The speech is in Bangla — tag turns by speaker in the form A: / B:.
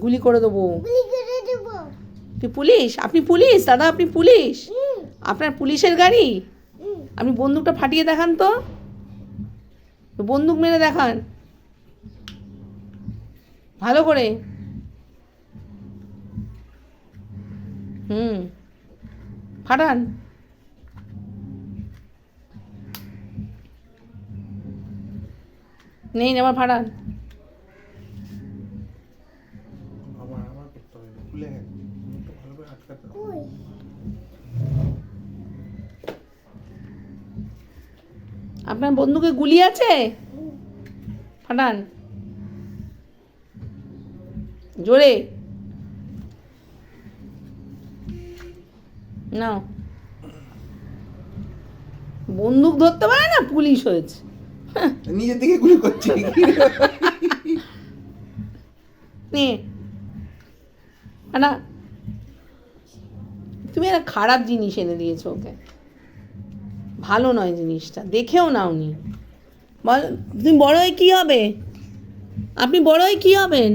A: গুলি করে দেবো। তুই পুলিশ? আপনি পুলিশ দাদা? আপনি পুলিশ? আপনার পুলিশের গাড়ি? আপনি বন্দুকটা ফাটিয়ে দেখান তো, বন্দুক মেরে দেখান ভালো করে। ফাটান। নেই আবার ফাটান। আপনার বন্দুকে গুলি আছে? ফাটান জোরে। না, বন্দুক ধরতে পারে না, পুলিশ হয়েছে।
B: নিজের দিকে গুলি করছে।
A: না, তুমি একটা খারাপ জিনিস এনে দিয়েছো ওকে, ভালো নয় জিনিসটা, দেখেও নাওনি। বল, তুমি বড় হয়ে কি হবে? আপনি বড় হয়ে কি হবেন?